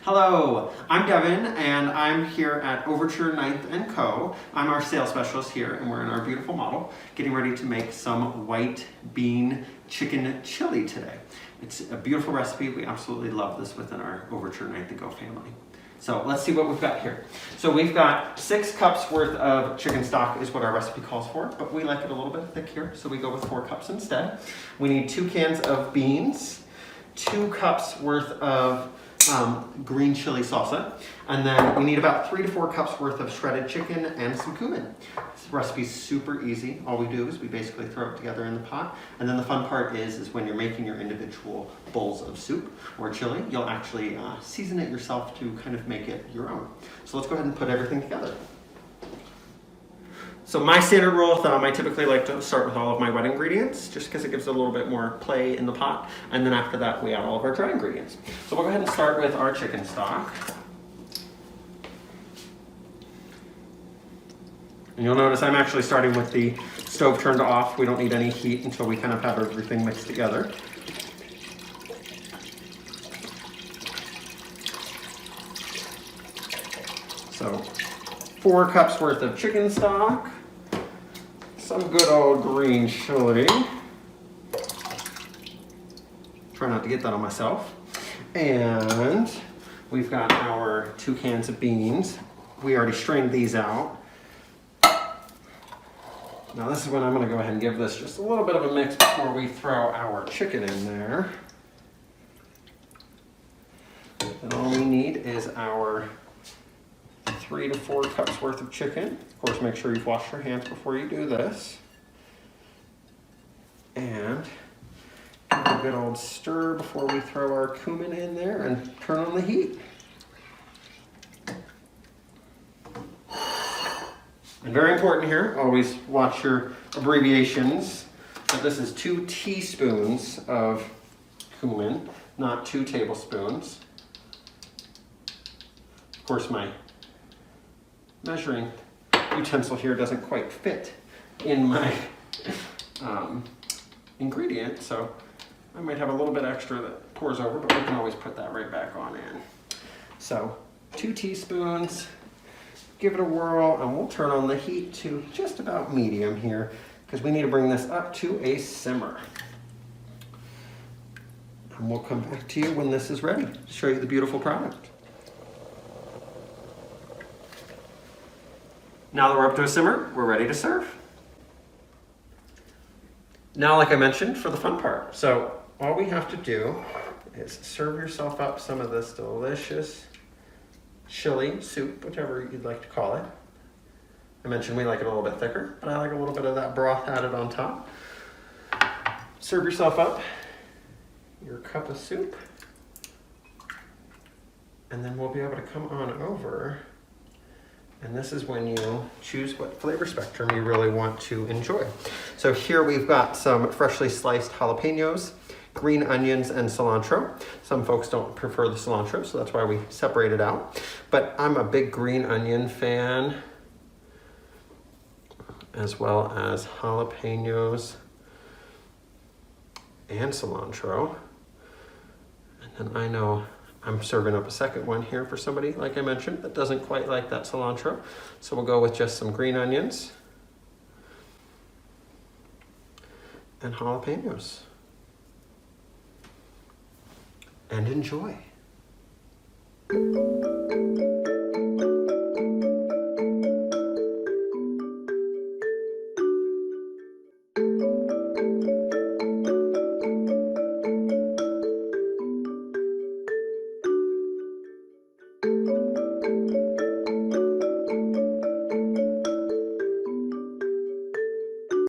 Hello, I'm Devon, and I'm here at Overture 9th & Co. I'm our sales specialist here, and we're in our beautiful model, getting ready to make some white bean chicken chili today. It's a beautiful recipe. We absolutely love this within our Overture 9th & Co family. So let's see what we've got here. So we've got 6 cups worth of chicken stock is what our recipe calls for, but we like it a little bit thick here, so we go with 4 cups instead. We need 2 cans of beans, 2 cups worth of green chili salsa, and then we need about 3 to 4 cups worth of shredded chicken and some cumin. This recipe's super easy. All we do is we basically throw it together in the pot, and then the fun part is when you're making your individual bowls of soup or chili, you'll actually season it yourself to kind of make it your own. So let's go ahead and put everything together. So my standard rule of thumb, I typically like to start with all of my wet ingredients, just because it gives it a little bit more play in the pot. And then after that, we add all of our dry ingredients. So we'll go ahead and start with our chicken stock. And you'll notice I'm actually starting with the stove turned off. We don't need any heat until we kind of have everything mixed together. So 4 cups worth of chicken stock. Some good old green chili. Try not to get that on myself. And we've got our 2 cans of beans. We already strained these out. Now this is when I'm going to go ahead and give this just a little bit of a mix before we throw our chicken in there. And all we need is our 3 to 4 cups worth of chicken. Of course, make sure you've washed your hands before you do this. And give it a good old stir before we throw our cumin in there and turn on the heat. And very important here, always watch your abbreviations. So this is 2 teaspoons of cumin, not 2 tablespoons. Of course, my measuring utensil here doesn't quite fit in my ingredient, so I might have a little bit extra that pours over, but we can always put that right back on in. So 2 teaspoons, give it a whirl, and we'll turn on the heat to just about medium here because we need to bring this up to a simmer. And we'll come back to you when this is ready to show you the beautiful product. Now that we're up to a simmer, we're ready to serve. Now, like I mentioned, for the fun part. So all we have to do is serve yourself up some of this delicious chili soup, whichever you'd like to call it. I mentioned we like it a little bit thicker, but I like a little bit of that broth added on top. Serve yourself up your cup of soup, and then we'll be able to come on over. And this is when you choose what flavor spectrum you really want to enjoy. So here we've got some freshly sliced jalapenos, green onions, and cilantro. Some folks don't prefer the cilantro, so that's why we separate it out. But I'm a big green onion fan, as well as jalapenos and cilantro. And then I know I'm serving up a second one here for somebody, like I mentioned, that doesn't quite like that cilantro. So we'll go with just some green onions and jalapenos. And enjoy.